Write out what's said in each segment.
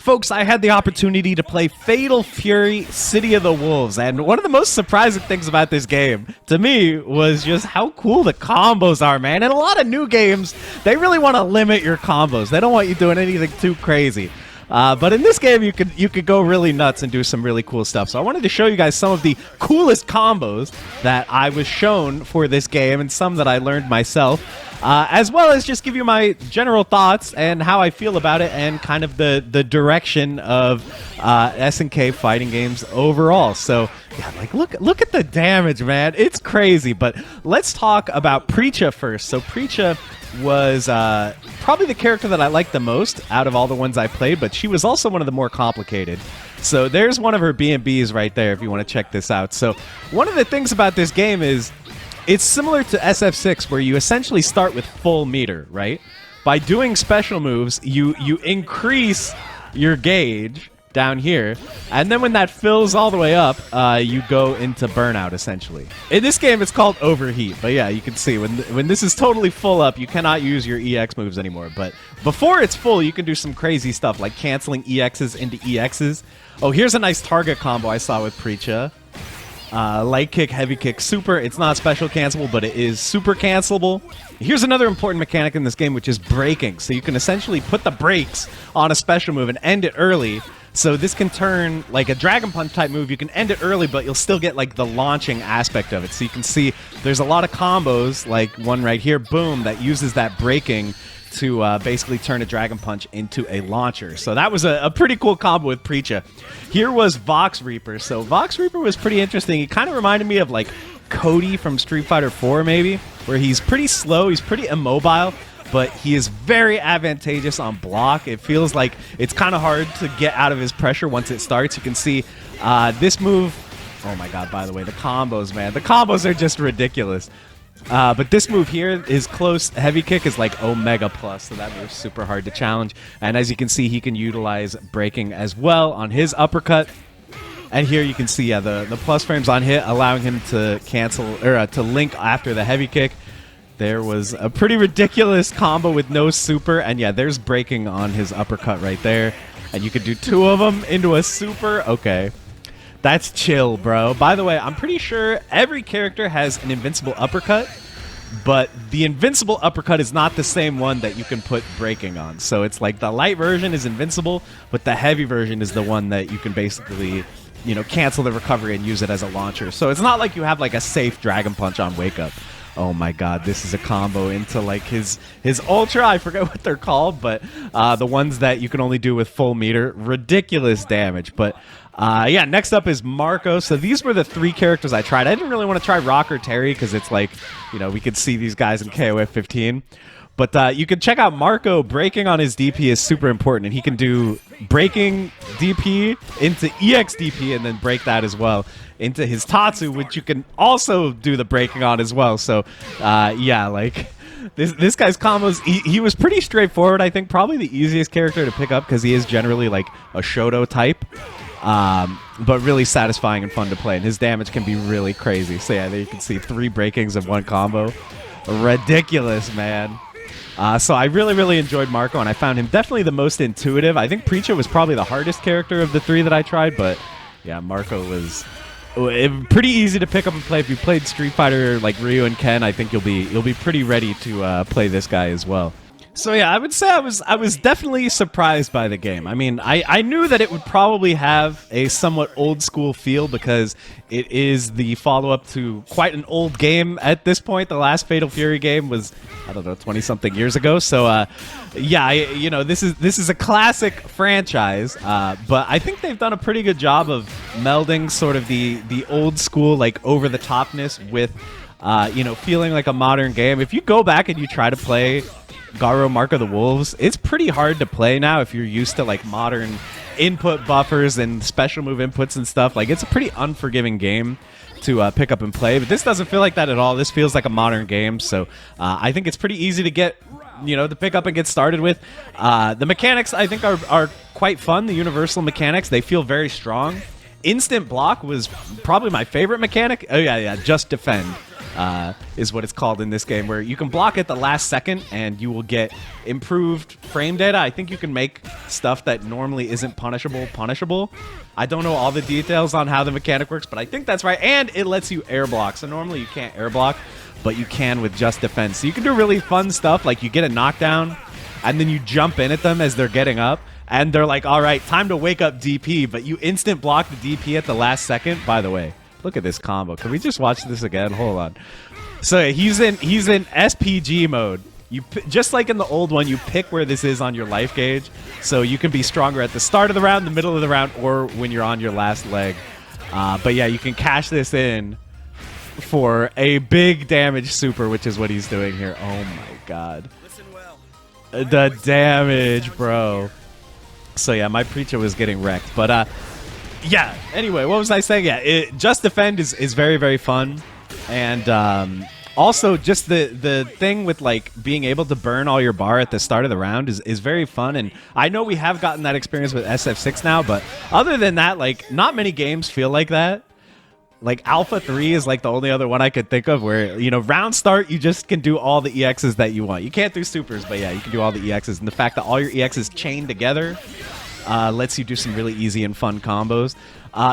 folks, I had the opportunity to play Fatal Fury City of the Wolves, and one of the most surprising things about this game, to me, was just how cool the combos are, man. In a lot of new games, they really want to limit your combos. They don't want you doing anything too crazy. But in this game, you could go really nuts and do some really cool stuff. So I wanted to show you guys some of the coolest combos that I was shown for this game and some that I learned myself, as well as just give you my general thoughts and how I feel about it and kind of the direction of SNK fighting games overall. So yeah, like look at the damage, man. It's crazy. But let's talk about Preacha first. So Preacha was probably the character that I liked the most out of all the ones I played, but she was also one of the more complicated. So there's one of her B&Bs right there if you want to check this out. So one of the things about this game is it's similar to SF6 where you essentially start with full meter, right? By doing special moves, you increase your gauge down here, and then when that fills all the way up, you go into burnout, essentially. In this game, it's called overheat, but yeah, you can see when this is totally full up, you cannot use your EX moves anymore, but before it's full, you can do some crazy stuff, like canceling EXs into EXs. Oh, here's a nice target combo I saw with Preacha. Light kick, heavy kick, super. It's not special cancelable, but it is super cancelable. Here's another important mechanic in this game, which is braking. So you can essentially put the brakes on a special move and end it early. So this can turn like a Dragon Punch type move. You can end it early, but you'll still get like the launching aspect of it. So you can see there's a lot of combos, like one right here, boom, that uses that braking to basically turn a Dragon Punch into a launcher. So that was a pretty cool combo with Preacha. Here was Vox Reaper. So Vox Reaper was pretty interesting. He kind of reminded me of like Cody from Street Fighter 4 maybe, where he's pretty slow, he's pretty immobile, but he is very advantageous on block. It feels like it's kind of hard to get out of his pressure once it starts. You can see this move. Oh my god, by the way, the combos, man. The combos are just ridiculous. But this move here, his close heavy kick is like Omega Plus, so that move's super hard to challenge. And as you can see, he can utilize braking as well on his uppercut. And here you can see, yeah, the plus frames on hit, allowing him to cancel or to link after the heavy kick. There was a pretty ridiculous combo with no super, and yeah, there's braking on his uppercut right there. And you could do two of them into a super. Okay. That's chill, bro. By the way, I'm pretty sure every character has an invincible uppercut, but the invincible uppercut is not the same one that you can put braking on. So it's like the light version is invincible, but the heavy version is the one that you can basically, you know, cancel the recovery and use it as a launcher. So it's not like you have like a safe Dragon Punch on Wake Up. Oh my god, this is a combo into like his ultra, I forget what they're called, but the ones that you can only do with full meter. Ridiculous damage, but yeah, next up is Marco. So these were the three characters I tried. I didn't really want to try Rock or Terry because it's like, you know, we could see these guys in KOF 15. But you can check out Marco. Braking on his DP is super important, and he can do braking DP into EX DP and then break that as well into his Tatsu, which you can also do the braking on as well. So yeah, like this guy's combos, he was pretty straightforward. I think probably the easiest character to pick up because he is generally like a Shoto type. But really satisfying and fun to play, and his damage can be really crazy. So yeah, there you can see 3 breakings of one combo. Ridiculous, man. So I really enjoyed Marco, and I found him definitely the most intuitive. I think Preacha was probably the hardest character of the 3 that I tried, but yeah, Marco was pretty easy to pick up and play. If you played Street Fighter like Ryu and Ken, I think you'll be pretty ready to play this guy as well. So yeah, I would say I was definitely surprised by the game. I mean, I knew that it would probably have a somewhat old school feel because it is the follow-up to quite an old game at this point. The last Fatal Fury game was, I don't know, 20-something years ago. So yeah, you know, this is a classic franchise, but I think they've done a pretty good job of melding sort of the old school, like, over-the-topness with, you know, feeling like a modern game. If you go back and you try to play Garo Mark of the Wolves, it's pretty hard to play now if you're used to like modern input buffers and special move inputs and stuff. Like, it's a pretty unforgiving game to pick up and play, but this doesn't feel like that at all. This feels like a modern game, so I think it's pretty easy to get, you know, to pick up and get started with. The mechanics, I think, are quite fun. The universal mechanics, they feel very strong. Instant block was probably my favorite mechanic. Oh yeah, just defend. is what it's called in this game, where you can block at the last second and you will get improved frame data. I think you can make stuff that normally isn't punishable. I don't know all the details on how the mechanic works, but I think that's right. And it lets you air block. So normally you can't air block, but you can with just defense. So you can do really fun stuff, like you get a knockdown and then you jump in at them as they're getting up. And they're like, all right, time to wake up DP, but you instant block the DP at the last second. By the way, look at this combo. Can we just watch this again? Hold on. So he's in SPG mode. Just like in the old one, you pick where this is on your life gauge, so you can be stronger at the start of the round, the middle of the round, or when you're on your last leg. But yeah, you can cash this in for a big damage super, which is what he's doing here. Oh my god. The damage, bro. So yeah, my preacher was getting wrecked. But yeah, anyway, what was I saying? Yeah, Just Defend is very, very fun. And also just the thing with like being able to burn all your bar at the start of the round is very fun. And I know we have gotten that experience with SF6 now, but other than that, like not many games feel like that. Like Alpha 3 is like the only other one I could think of where, you know, round start, you just can do all the EXs that you want. You can't do supers, but yeah, you can do all the EXs. And the fact that all your EXs chain together lets you do some really easy and fun combos.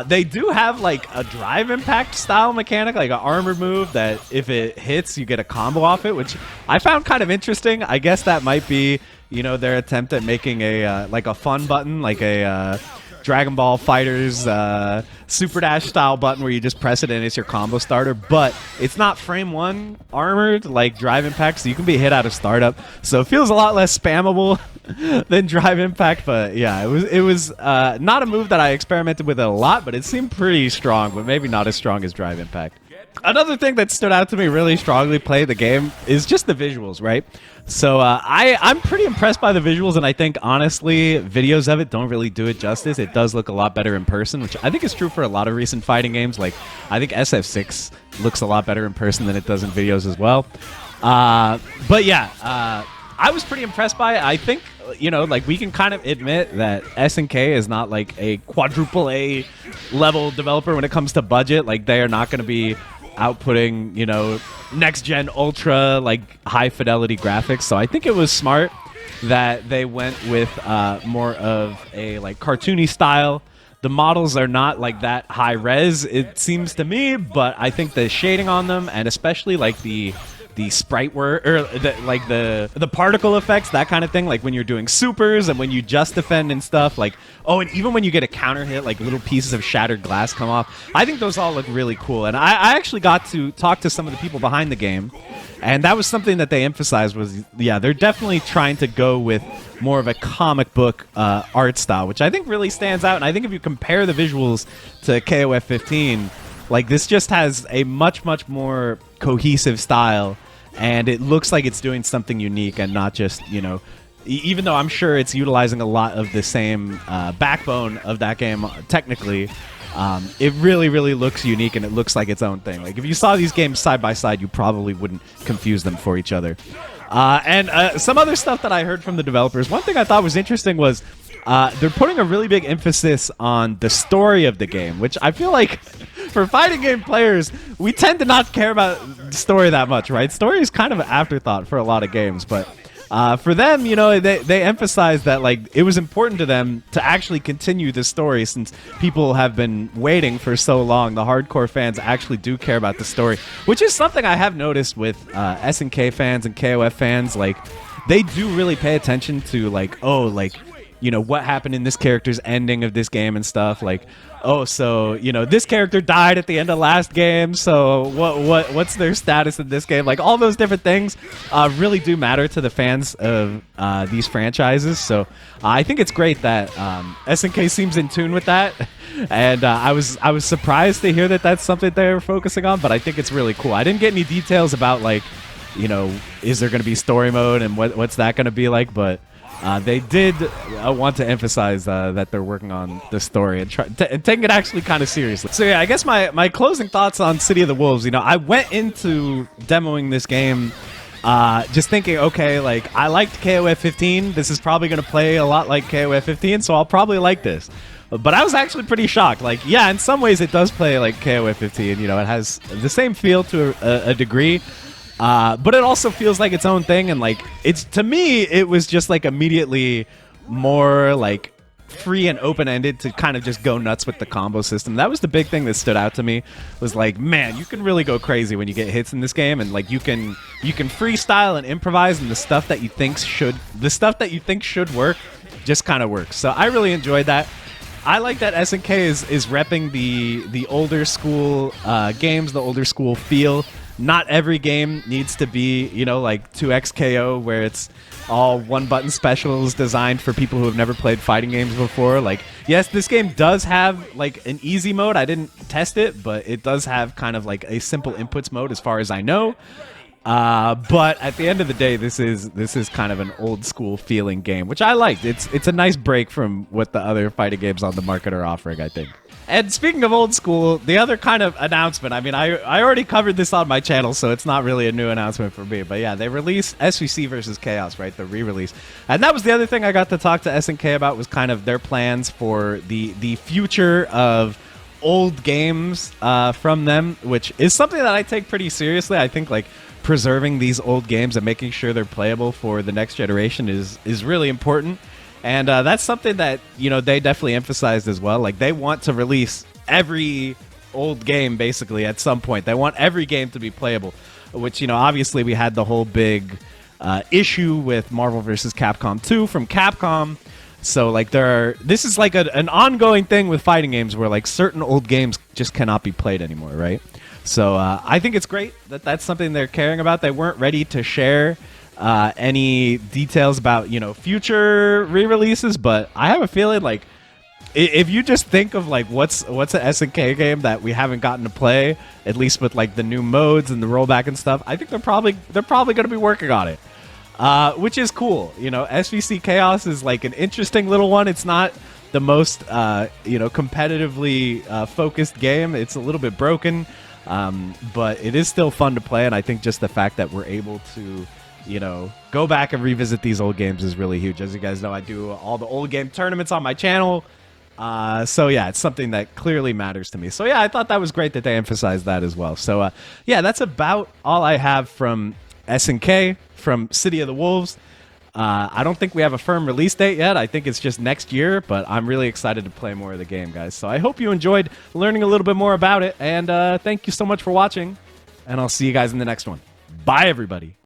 They do have like a drive impact style mechanic, like an armored move that if it hits, you get a combo off it, which I found kind of interesting. I guess that might be, you know, their attempt at making a like a fun button, like a Dragon Ball Fighters Super Dash style button where you just press it and it's your combo starter, but it's not frame 1 armored like Drive Impact, so you can be hit out of startup. So it feels a lot less spammable than Drive Impact, but yeah, it was not a move that I experimented with a lot, but it seemed pretty strong, but maybe not as strong as Drive Impact. Another thing that stood out to me really strongly playing the game is just the visuals, right? So I'm pretty impressed by the visuals, and I think, honestly, videos of it don't really do it justice. It does look a lot better in person, which I think is true for a lot of recent fighting games. Like, I think SF6 looks a lot better in person than it does in videos as well. But yeah, I was pretty impressed by it. I think, you know, like we can kind of admit that SNK is not like a quadruple A level developer when it comes to budget. Like they are not going to be outputting, you know, next gen ultra like high fidelity graphics. So I think it was smart that they went with more of a like cartoony style. The models are not like that high res, it seems to me, but I think the shading on them and especially like the sprite work or the particle effects, that kind of thing, like when you're doing supers and when you just defend and stuff, like and even when you get a counter hit, like little pieces of shattered glass come off. I think those all look really cool, and I actually got to talk to some of the people behind the game, and that was something that they emphasized was, yeah, they're definitely trying to go with more of a comic book art style, which I think really stands out. And I think if you compare the visuals to KOF 15, like this just has a much more cohesive style, and it looks like it's doing something unique and not just, you know, even though I'm sure it's utilizing a lot of the same backbone of that game technically, it really looks unique and it looks like its own thing. Like if you saw these games side by side, you probably wouldn't confuse them for each other. And some other stuff that I heard from the developers, one thing I thought was interesting was they're putting a really big emphasis on the story of the game, which I feel like for fighting game players, we tend to not care about story that much, right? Story is kind of an afterthought for a lot of games, but for them, you know, they emphasize that like it was important to them to actually continue the story since people have been waiting for so long. The hardcore fans actually do care about the story, which is something I have noticed with SNK fans and KOF fans. Like they do really pay attention to like, oh, like, you know, what happened in this character's ending of this game and stuff. Like, oh, so, you know, this character died at the end of last game, so what's their status in this game? Like, all those different things really do matter to the fans of these franchises. So I think it's great that SNK seems in tune with that. And I was surprised to hear that that's something they're focusing on, but I think it's really cool. I didn't get any details about, like, you know, is there going to be story mode and what's that going to be like, but they did want to emphasize that they're working on the story and taking it actually kind of seriously. So yeah, I guess my closing thoughts on City of the Wolves, you know, I went into demoing this game just thinking, okay, like I liked KOF 15. This is probably going to play a lot like KOF 15, so I'll probably like this. But I was actually pretty shocked. Like, yeah, in some ways it does play like KOF 15. You know, it has the same feel to a degree. But it also feels like its own thing. And like, it's, to me, it was just like immediately more like free and open-ended to kind of just go nuts with the combo system. That was the big thing that stood out to me, was like, man, you can really go crazy when you get hits in this game, and like you can freestyle and improvise, and the stuff that you think should work just kind of works. So I really enjoyed that. I like that SNK is repping the older school games, the older school feel. Not every game needs to be, you know, like 2XKO, where it's all one-button specials designed for people who have never played fighting games before. Like, yes, this game does have, like, an easy mode. I didn't test it, but it does have kind of, like, a simple inputs mode as far as I know. But at the end of the day, this is kind of an old-school feeling game, which I liked. It's a nice break from what the other fighting games on the market are offering, I think. And speaking of old school, the other kind of announcement, I mean, I already covered this on my channel, so it's not really a new announcement for me. But yeah, they released SVC versus Chaos, right? The re-release. And that was the other thing I got to talk to SNK about, was kind of their plans for the future of old games from them, which is something that I take pretty seriously. I think, like, preserving these old games and making sure they're playable for the next generation is really important. And that's something that, you know, they definitely emphasized as well. Like, they want to release every old game, basically, at some point. They want every game to be playable, which, you know, obviously we had the whole big issue with Marvel vs. Capcom 2 from Capcom. So, like, this is like an ongoing thing with fighting games where, like, certain old games just cannot be played anymore, right? So I think it's great that that's something they're caring about. They weren't ready to share any details about, you know, future re-releases, but I have a feeling, like, if you just think of, like, what's an SNK game that we haven't gotten to play, at least with, like, the new modes and the rollback and stuff, I think they're probably going to be working on it, which is cool. You know, SVC Chaos is like an interesting little one. It's not the most you know, competitively focused game. It's a little bit broken, but it is still fun to play, and I think just the fact that we're able to, you know, go back and revisit these old games is really huge. As you guys know, I do all the old game tournaments on my channel. So yeah, it's something that clearly matters to me. So yeah, I thought that was great that they emphasized that as well. So yeah, that's about all I have from SNK, from City of the Wolves. I don't think we have a firm release date yet. I think it's just next year, but I'm really excited to play more of the game, guys. So I hope you enjoyed learning a little bit more about it, and thank you so much for watching, and I'll see you guys in the next one. Bye, everybody.